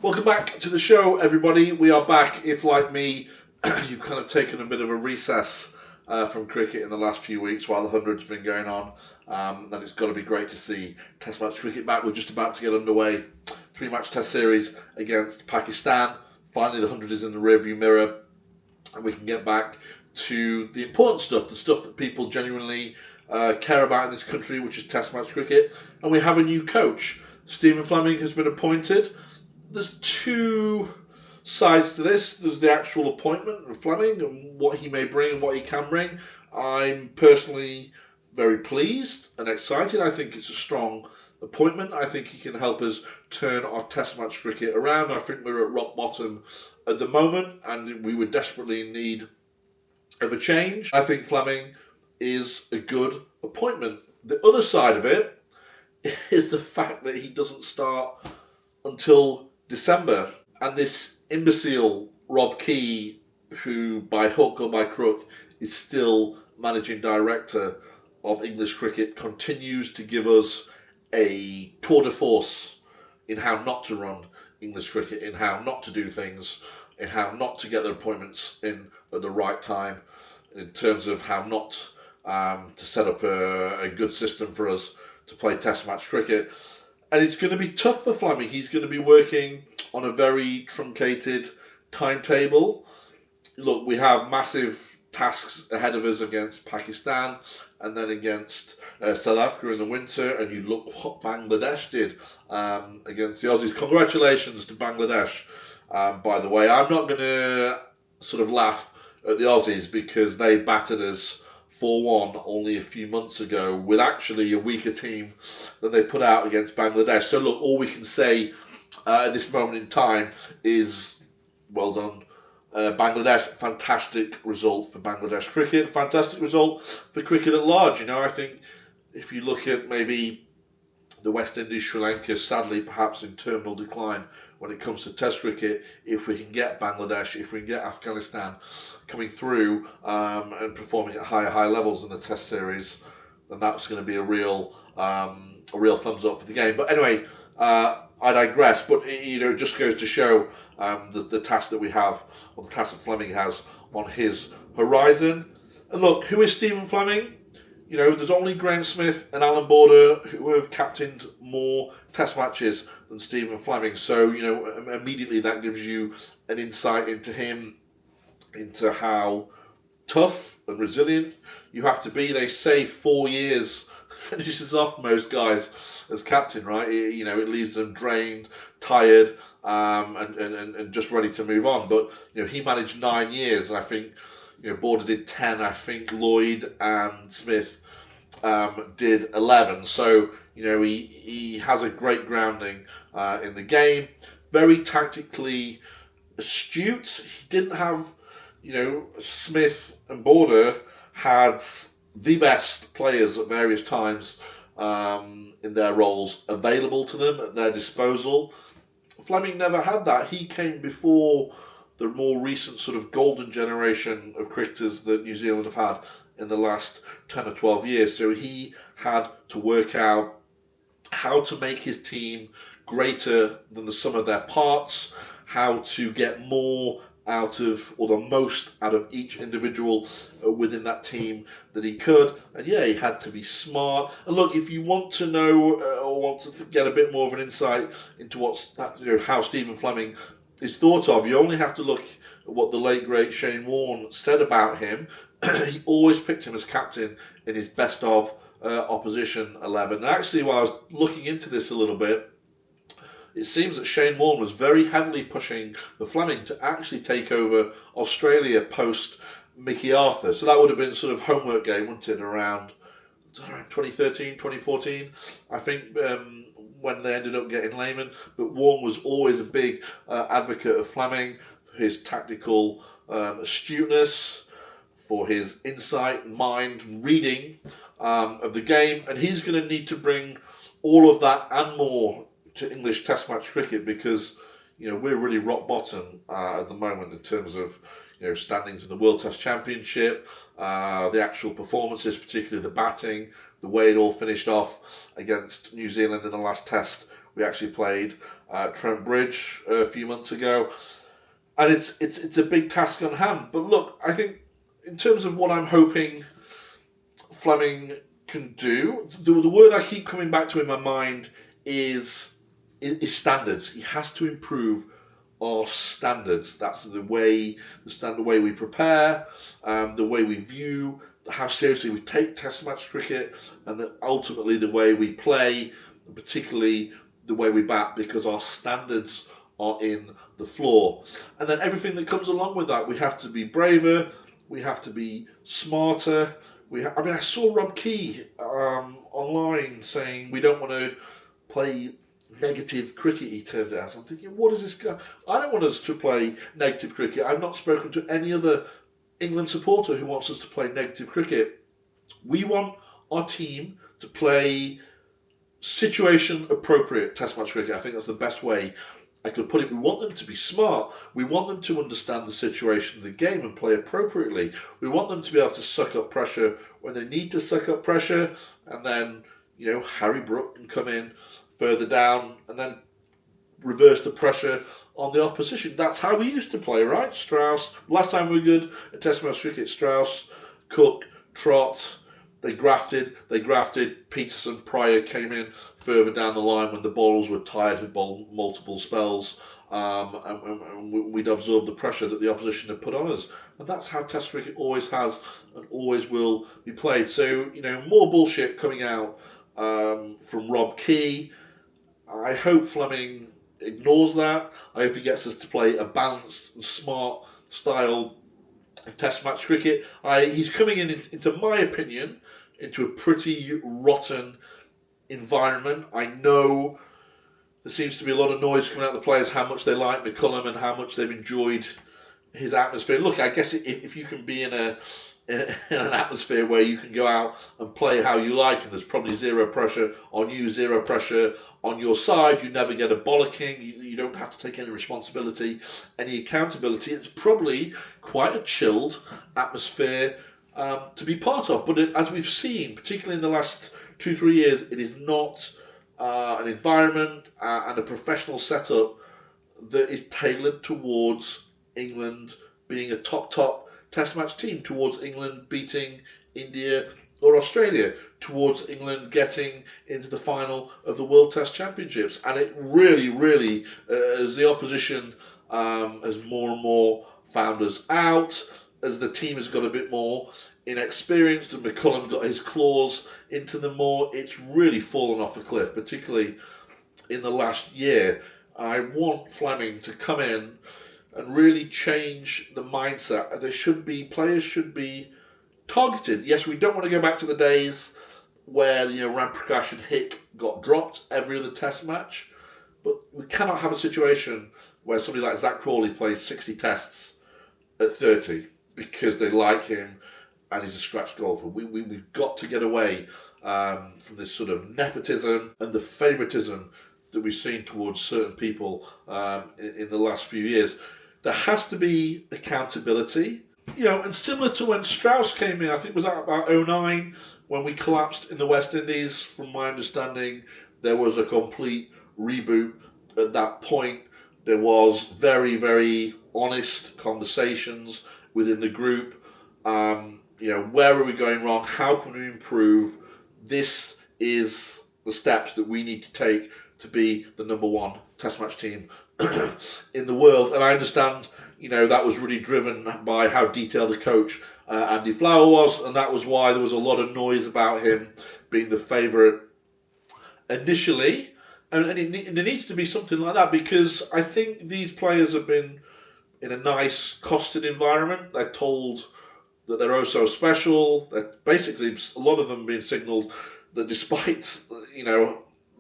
Welcome back to the show, everybody. We are back. If, like me, you've kind of taken a bit of a recess from cricket in the last few weeks while the 100's been going on, then it's got to be great to see Test match cricket back. We're just about to get underway. 3-match Test series against Pakistan. Finally, the 100 is in the rearview mirror, and we can get back to the important stuff, the stuff that people genuinely care about in this country, which is Test match cricket. And we have a new coach. Stephen Fleming has been appointed. There's two sides to this. There's the actual appointment of Fleming and what he may bring and what he can bring. I'm personally very pleased and excited. I think it's a strong appointment. I think he can help us turn our Test match cricket around. I think we're at rock bottom at the moment and we would desperately in need of a change. I think Fleming is a good appointment. The other side of it is the fact that he doesn't start until December, and this imbecile Rob Key, who by hook or by crook is still managing director of English cricket, continues to give us a tour de force in how not to run English cricket, in how not to do things, in how not to get their appointments in at the right time, in terms of how not to set up a good system for us to play Test match cricket. And it's going to be tough for Fleming. He's going to be working on a very truncated timetable. Look, we have massive tasks ahead of us against Pakistan and then against South Africa in the winter. And you look what Bangladesh did against the Aussies. Congratulations to Bangladesh, by the way. I'm not going to sort of laugh at the Aussies because they battered us 4-1 only a few months ago with actually a weaker team that they put out against Bangladesh. So look, all we can say at this moment in time is well done Bangladesh. Fantastic result for Bangladesh cricket. Fantastic result for cricket at large. You know, I think if you look at maybe the West Indies, Sri Lanka, sadly perhaps in terminal decline when it comes to Test cricket, if we can get Bangladesh, if we can get Afghanistan coming through and performing at high levels in the Test series, then that's going to be a real thumbs up for the game. But anyway, I digress. But it just goes to show the task that we have, or the task that Fleming has on his horizon. And look, who is Stephen Fleming? You know, there's only Graham Smith and Alan Border who have captained more Test matches than Stephen Fleming. So, you know, immediately that gives you an insight into him, into how tough and resilient you have to be. They say 4 years finishes off most guys as captain, right? You know, it leaves them drained, tired, and just ready to move on. But, you know, he managed 9 years, and I think, you know, Border did 10. I think Lloyd and Smith did 11. So, you know, he has a great grounding in the game. Very tactically astute. He didn't have, you know, Smith and Border had the best players at various times in their roles available to them at their disposal. Fleming never had that. He came before the more recent sort of golden generation of cricketers that New Zealand have had in the last 10 or 12 years. So he had to work out how to make his team greater than the sum of their parts, how to get more out of, or the most out of each individual within that team that he could. And yeah, he had to be smart. And look, if you want to know or want to get a bit more of an insight into how Stephen Fleming is thought of, you only have to look at what the late great Shane Warne said about him. He always picked him as captain in his best of opposition 11. And actually, while I was looking into this a little bit, it seems that Shane Warne was very heavily pushing the Fleming to actually take over Australia post Mickey Arthur. So that would have been sort of homework game, wouldn't it, around 2013, 2014, I think, when they ended up getting Lehman. But Warne was always a big advocate of Fleming, his tactical astuteness, for his insight, mind, and reading of the game. And he's going to need to bring all of that and more to English Test match cricket because, you know, we're really rock bottom at the moment in terms of, you know, standings in the World Test Championship, the actual performances, particularly the batting, the way it all finished off against New Zealand in the last test we actually played at Trent Bridge a few months ago. And it's a big task on hand. But look, I think in terms of what I'm hoping Fleming can do, the word I keep coming back to in my mind is standards. He has to improve our standards. That's the way we prepare, the way we view, how seriously we take Test match cricket, and that ultimately the way we play, and particularly the way we bat, because our standards are in the floor. And then everything that comes along with that, we have to be braver, we have to be smarter. I saw Rob Key online saying we don't want to play negative cricket, he turned out. I'm thinking, what is this guy? I don't want us to play negative cricket. I've not spoken to any other England supporter who wants us to play negative cricket. We want our team to play situation appropriate Test match cricket. I think that's the best way I could put it. We want them to be smart. We want them to understand the situation of the game and play appropriately. We want them to be able to suck up pressure when they need to suck up pressure, and then, Harry Brook can come in further down and then reverse the pressure on the opposition. That's how we used to play, right? Strauss, last time we were good at Test match cricket, Strauss, Cook, Trott, they grafted, Peterson, Pryor came in further down the line when the bowlers were tired, had bowled multiple spells, and we'd absorb the pressure that the opposition had put on us. And that's how Test cricket always has and always will be played. So, more bullshit coming out from Rob Key. I hope Fleming ignores that. I hope he gets us to play a balanced and smart style of Test match cricket. He's coming into my opinion, into a pretty rotten environment. I know there seems to be a lot of noise coming out of the players, how much they like McCullum and how much they've enjoyed his atmosphere. Look, I guess if you can be in an atmosphere where you can go out and play how you like, and there's probably zero pressure on you, zero pressure on your side, you never get a bollocking, you don't have to take any responsibility, any accountability, it's probably quite a chilled atmosphere to be part of. But as we've seen, particularly in the last 2-3 years, it is not an environment and a professional setup that is tailored towards England being a top Test match team, towards England beating India or Australia, towards England getting into the final of the World Test Championships. And it really, as the opposition has more and more found us out, as the team has got a bit more inexperienced and McCullum got his claws into them more, it's really fallen off a cliff, particularly in the last year. I want Fleming to come in and really change the mindset. Players should be targeted. Yes, we don't want to go back to the days where Ramprakash and Hick got dropped every other Test match, but we cannot have a situation where somebody like Zach Crawley plays 60 tests at 30 because they like him and he's a scratch golfer. We've got to get away from this sort of nepotism and the favouritism that we've seen towards certain people in the last few years. There has to be accountability. And similar to when Strauss came in, I think it was about 2009, when we collapsed in the West Indies. From my understanding, there was a complete reboot at that point. There was very, very honest conversations within the group. Where are we going wrong? How can we improve? This is the steps that we need to take to be the number one Test match team in the world. And I understand, that was really driven by how detailed a coach Andy Flower was, and that was why there was a lot of noise about him being the favourite initially. And there needs to be something like that, because I think these players have been in a nice, costed environment. They're told that they're oh so special. That basically, a lot of them being signalled that despite,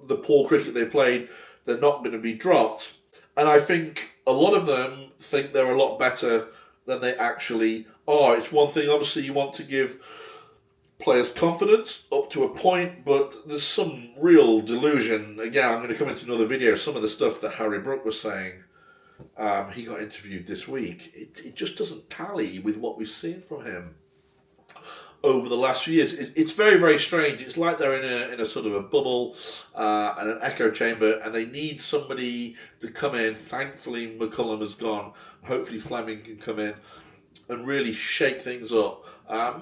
the poor cricket they played, they're not going to be dropped. And I think a lot of them think they're a lot better than they actually are. It's one thing, obviously, you want to give players confidence up to a point, but there's some real delusion. Again, I'm going to come into another video. Some of the stuff that Harry Brook was saying, he got interviewed this week, it just doesn't tally with what we've seen from him. over the last few years. It's very, very strange. It's like they're in a sort of a bubble and an echo chamber, and they need somebody to come in. Thankfully, McCullum has gone. Hopefully, Fleming can come in and really shake things up.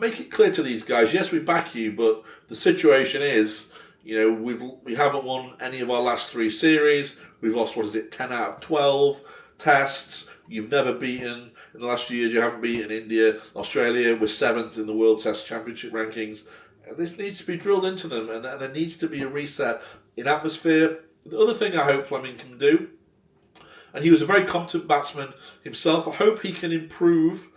Make it clear to these guys, yes, we back you, but the situation is, we haven't won any of our last 3 series. We've lost, 10 out of 12 tests. You've never beaten, in the last few years, you haven't beaten India, Australia. We're 7th in the World Test Championship rankings. And this needs to be drilled into them, and there needs to be a reset in atmosphere. The other thing I hope Fleming can do, and he was a very competent batsman himself, I hope he can improve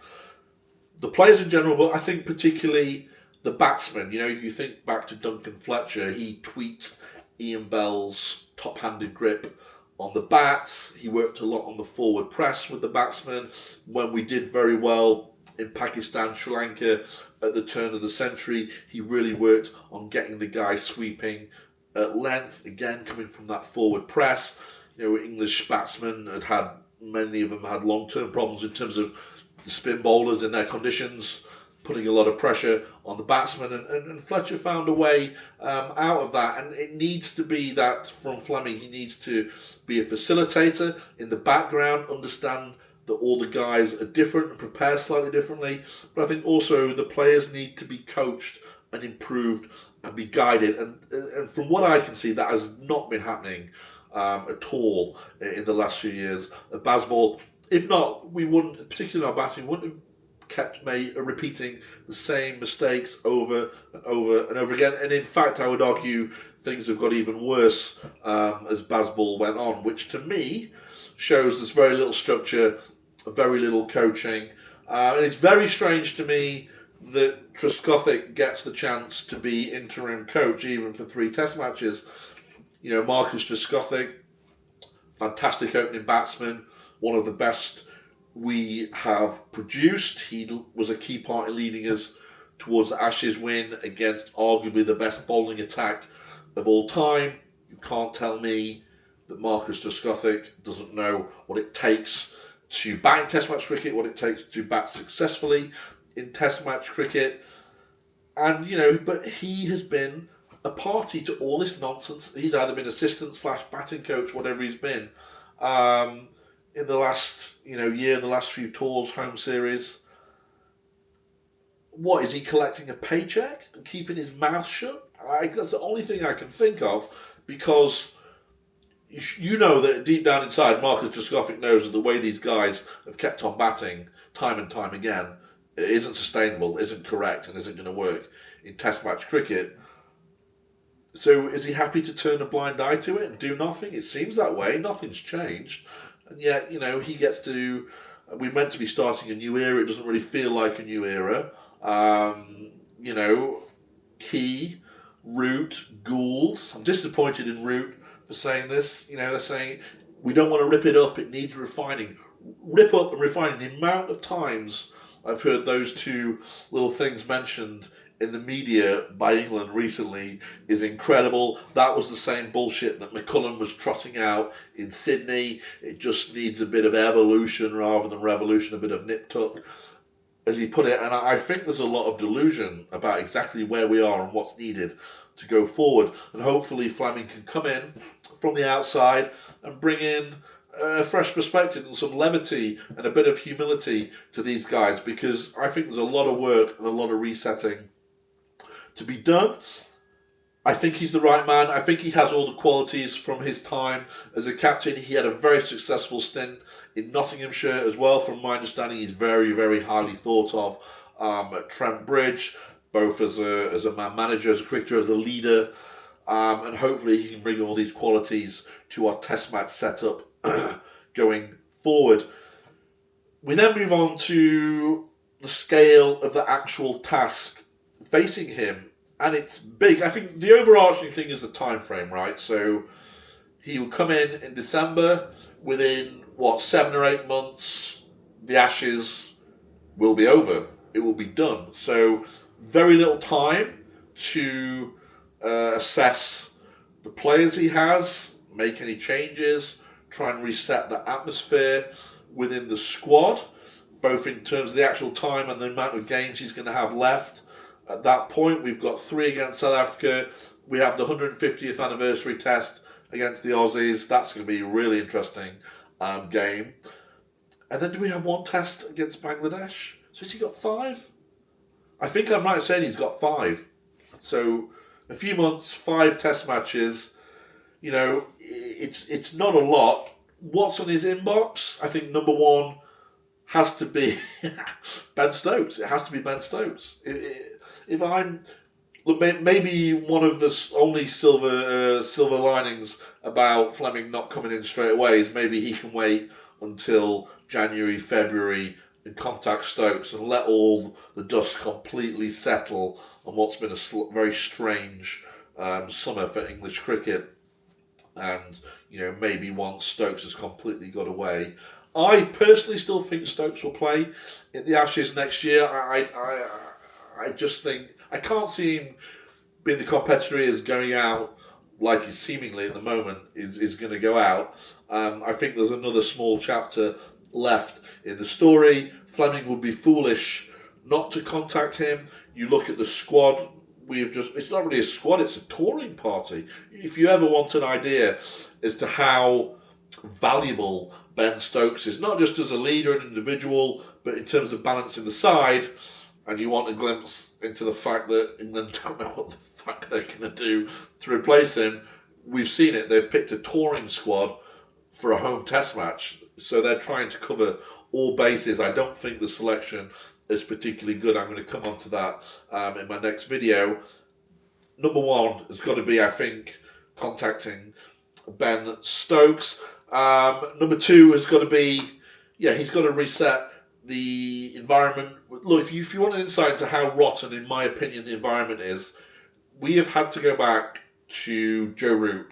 the players in general, but I think particularly the batsmen. You think back to Duncan Fletcher, he tweaked Ian Bell's top-handed grip on the bats. He worked a lot on the forward press with the batsmen. When we did very well in Pakistan, Sri Lanka at the turn of the century, he really worked on getting the guys sweeping at length, again coming from that forward press. English batsmen many of them had long-term problems in terms of the spin bowlers in their conditions, putting a lot of pressure on the batsmen, and Fletcher found a way out of that. And it needs to be that from Fleming. He needs to be a facilitator in the background, understand that all the guys are different and prepare slightly differently. But I think also the players need to be coached and improved and be guided. And from what I can see, that has not been happening at all in the last few years. Bazball, if not, we wouldn't, particularly our batting, wouldn't have kept repeating the same mistakes over and over and over again. And in fact, I would argue things have got even worse as Bazball went on, which to me shows there's very little structure, very little coaching. And it's very strange to me that Trescothick gets the chance to be interim coach even for 3 test matches. Marcus Trescothick, fantastic opening batsman, one of the best we have produced. He was a key part in leading us towards the Ashes win against arguably the best bowling attack of all time. You can't tell me that Marcus Trescothick doesn't know what it takes to bat in Test match cricket, what it takes to bat successfully in Test match cricket. And, but he has been a party to all this nonsense. He's either been assistant / batting coach, whatever he's been. In the last, year, the last few tours, home series. What, is he collecting a paycheck and keeping his mouth shut? That's the only thing I can think of, because you know that deep down inside, Marcus Trescothick knows that the way these guys have kept on batting time and time again isn't sustainable, isn't correct, and isn't going to work in Test match cricket. So is he happy to turn a blind eye to it and do nothing? It seems that way. Nothing's changed. And yet, we're meant to be starting a new era. It doesn't really feel like a new era. Key, Root, Gould. I'm disappointed in Root for saying this. They're saying, we don't want to rip it up. It needs refining. Rip up and refining. The amount of times I've heard those 2 little things mentioned in the media by England recently is incredible. That was the same bullshit that McCullum was trotting out in Sydney. It just needs a bit of evolution rather than revolution, a bit of nip-tuck, as he put it. And I think there's a lot of delusion about exactly where we are and what's needed to go forward. And hopefully Fleming can come in from the outside and bring in a fresh perspective and some levity and a bit of humility to these guys, because I think there's a lot of work and a lot of resetting to be done. I think he's the right man. I think he has all the qualities from his time as a captain. He had a very successful stint in Nottinghamshire as well. From my understanding, he's very, very highly thought of at Trent Bridge, both as a man manager, as a cricketer, as a leader. And hopefully he can bring all these qualities to our Test match setup going forward. We then move on to the scale of the actual task facing him, and it's big. I think the overarching thing is the time frame, right? So he will come in December. Within 7 or 8 months, the Ashes will be over. It will be done. So very little time to assess the players he has, make any changes, try and reset the atmosphere within the squad, both in terms of the actual time and the amount of games he's going to have left. at that point. We've got 3 against South Africa. We have the 150th anniversary test against the Aussies. That's going to be a really interesting game. And then do we have 1 test against Bangladesh? So has he got 5? I think I'm right in saying he's got 5. So a few months, 5 test matches. You know, it's not a lot. What's on his inbox? I think number 1 has to be Ben Stokes. It has to be Ben Stokes. If I'm... Look, maybe one of the only silver linings about Fleming not coming in straight away is maybe he can wait until January, February and contact Stokes and let all the dust completely settle on what's been a very strange summer for English cricket. And, you know, maybe once Stokes has completely got away. I personally still think Stokes will play in the Ashes next year. I just think... I can't see him being the competitor he is going out like he's seemingly at the moment is going to go out. I think there's another small chapter left in the story. Fleming would be foolish not to contact him. You look at the squad. It's not really a squad, it's a touring party. If you ever want an idea as to how valuable Ben Stokes is, not just as a leader and individual, but in terms of balancing the side, and you want a glimpse into the fact that England don't know what the fuck they're going to do to replace him, we've seen it. They've picked a touring squad for a home test match, so they're trying to cover all bases. I don't think the selection is particularly good. I'm going to come on to that in my next video. Number 1 has got to be, I think, contacting Ben Stokes. Number 2 has got to be, he's got to reset the environment. Look, if you want an insight into how rotten, in my opinion, the environment is, we have had to go back to Joe Root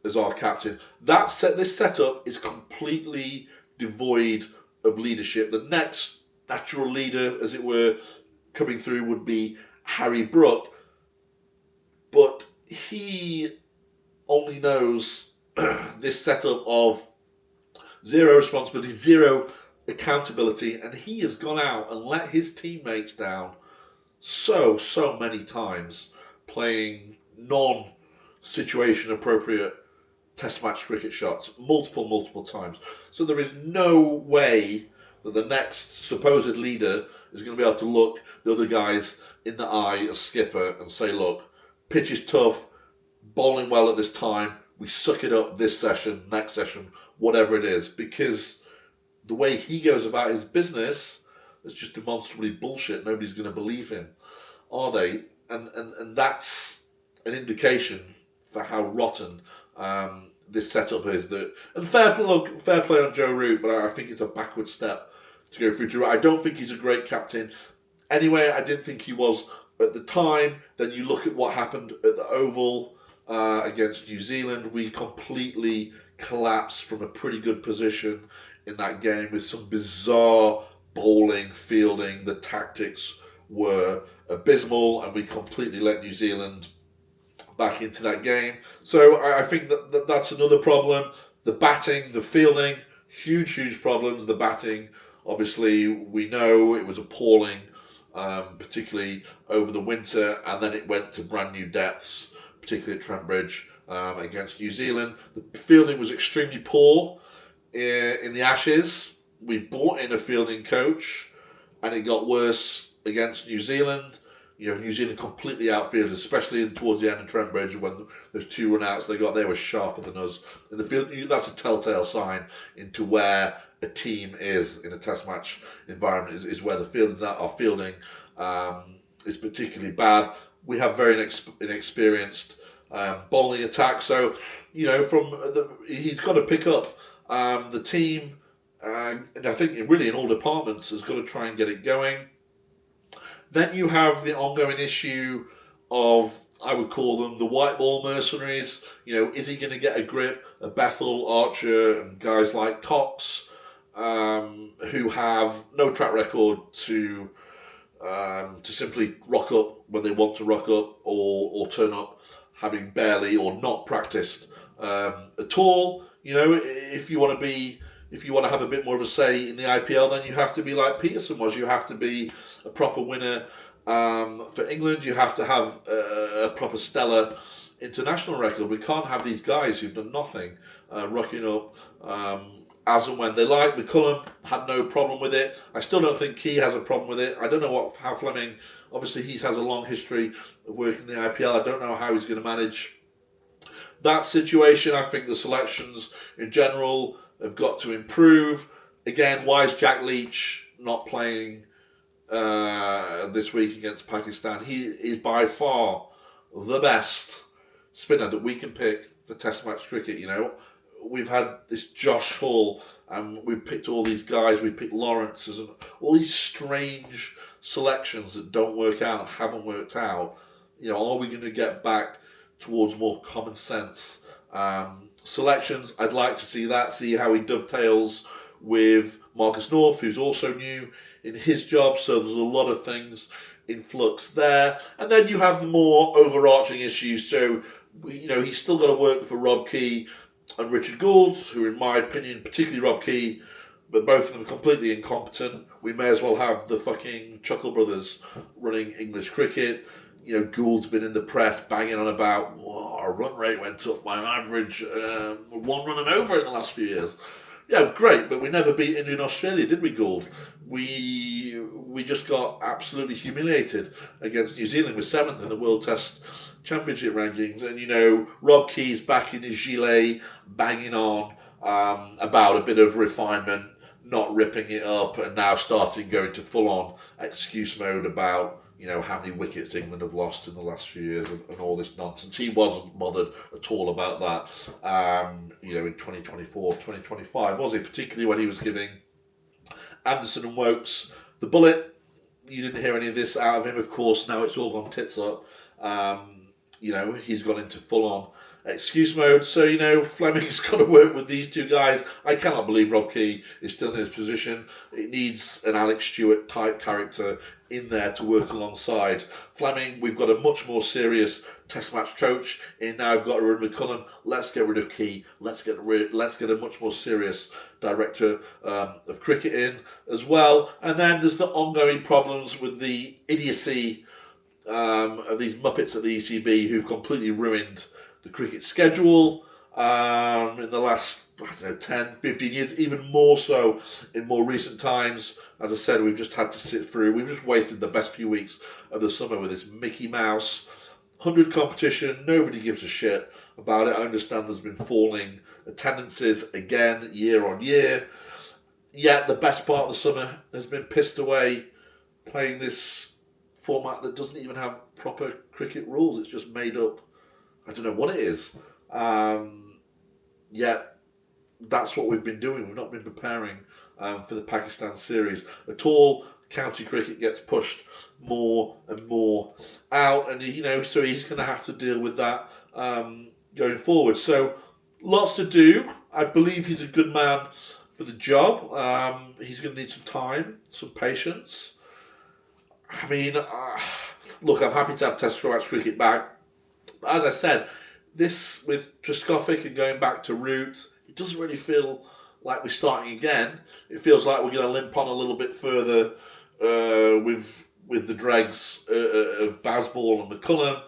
as our captain. This setup is completely devoid of leadership. The next natural leader, as it were, coming through would be Harry Brook, but he only knows this setup of zero responsibility, zero accountability, and he has gone out and let his teammates down so many times playing non-situation appropriate test match cricket shots multiple times. So there is no way that the next supposed leader is going to be able to look the other guys in the eye as skipper and say, look, pitch is tough, bowling well at this time, we suck it up this session, next session, whatever it is, because the way he goes about his business is just demonstrably bullshit. Nobody's going to believe him, are they? And that's an indication for how rotten this setup is. And fair play on Joe Root, but I think it's a backward step to go through Joe Root. I don't think he's a great captain. Anyway, I didn't think he was at the time. Then you look at what happened at the Oval against New Zealand. We completely collapsed from a pretty good position in that game with some bizarre bowling, fielding. The tactics were abysmal, and we completely let New Zealand back into that game. So I think that's another problem. The batting, the fielding, huge problems. The batting, obviously, we know it was appalling, particularly over the winter, and then it went to brand new depths, particularly at Trent Bridge against New Zealand. The fielding was extremely poor in the Ashes. We brought in a fielding coach, and it got worse against New Zealand. You know, New Zealand completely outfielded, especially towards the end of Trent Bridge when those 2 run-outs they were sharper than us in the field. That's a telltale sign into where a team is in a test match environment, is where the fielding's at. Our fielding is particularly bad. We have very inexperienced bowling attack, so you know he's got to pick up the team, and I think really in all departments has got to try and get it going. Then you have the ongoing issue of, I would call them the white ball mercenaries. You know, is he going to get a grip of Bethel, Archer, and guys like Cox, who have no track record to simply rock up when they want to rock up, or turn up having barely or not practiced at all. You know, if you want to have a bit more of a say in the IPL, then you have to be like Peterson was. You have to be a proper winner For England, you have to have a proper stellar international record. We can't have these guys who've done nothing rocking up as and when they like. McCullum had no problem with it. I still don't think Key has a problem with it. I don't know how Fleming. Obviously, he has a long history of working in the IPL. I don't know how he's going to manage that situation. I think the selections in general have got to improve. Again, why is Jack Leach not playing this week against Pakistan? He is by far the best spinner that we can pick for Test match cricket. You know, we've had this Josh Hall, and we've picked all these guys. We picked Lawrence, and all these strange selections that don't work out, haven't worked out. You know, are we going to get back towards more common sense selections? I'd like to see that, see how he dovetails with Marcus North, who's also new in his job. So there's a lot of things in flux there. And then you have the more overarching issues. So, you know, he's still got to work for Rob Key and Richard Gould, who, in my opinion, particularly Rob Key, but both of them completely incompetent. We may as well have the fucking Chuckle brothers running English cricket. You know, Gould's been in the press banging on about, our run rate went up by an average one run and over in the last few years. Yeah, great, but we never beat India and Australia, did we, Gould? We just got absolutely humiliated against New Zealand. We're 7th in the World Test Championship rankings. And, you know, Rob Key's back in his gilet, banging on about a bit of refinement, not ripping it up, and now starting going to full-on excuse mode about, you know, how many wickets England have lost in the last few years and all this nonsense. He wasn't bothered at all about that, you know, in 2024, 2025, was he? Particularly when he was giving Anderson and Wokes the bullet. You didn't hear any of this out of him, of course. Now it's all gone tits up. You know, he's gone into full-on excuse mode. So, you know, Fleming's got to work with these two guys. I cannot believe Rob Key is still in his position. It needs an Alex Stewart type character in there to work alongside Fleming. We've got a much more serious Test match coach in now. I've got rid of McCullum. Let's get rid of Key. Let's get a much more serious director of cricket in as well. And then there's the ongoing problems with the idiocy of these muppets at the ECB who've completely ruined the cricket schedule in the last, I don't know, 10, 15 years, even more so in more recent times. As I said, we've just had to sit through. We've just wasted the best few weeks of the summer with this Mickey Mouse 100 competition. Nobody gives a shit about it. I understand there's been falling attendances again year on year. Yet the best part of the summer has been pissed away playing this format that doesn't even have proper cricket rules. It's just made up. I don't know what it is. Yet that's what we've been doing. We've not been preparing for the Pakistan series at all. County cricket gets pushed more and more out, and you know, so he's going to have to deal with that going forward. So lots to do. I believe he's a good man for the job. He's going to need some time, some patience. I mean, look, I'm happy to have Test match cricket back. But as I said, this with Trescothick and going back to roots, it doesn't really feel like we're starting again. It feels like we're going to limp on a little bit further with the dregs of Bazball and McCullum.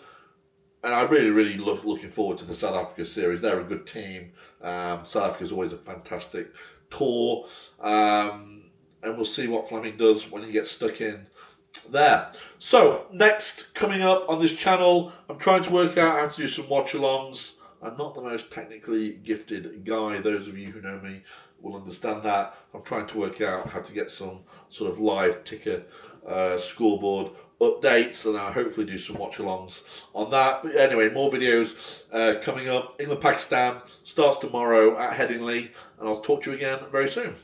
And I'm really looking forward to the South Africa series. They're a good team. South Africa's always a fantastic tour. And we'll see what Fleming does when he gets stuck in there. So, next, coming up on this channel, I'm trying to work out how to do some watch-alongs. I'm not the most technically gifted guy. Those of you who know me will understand that. I'm trying to work out how to get some sort of live ticker scoreboard updates, and I'll hopefully do some watch-alongs on that. But anyway, more videos coming up. England-Pakistan starts tomorrow at Headingley, and I'll talk to you again very soon.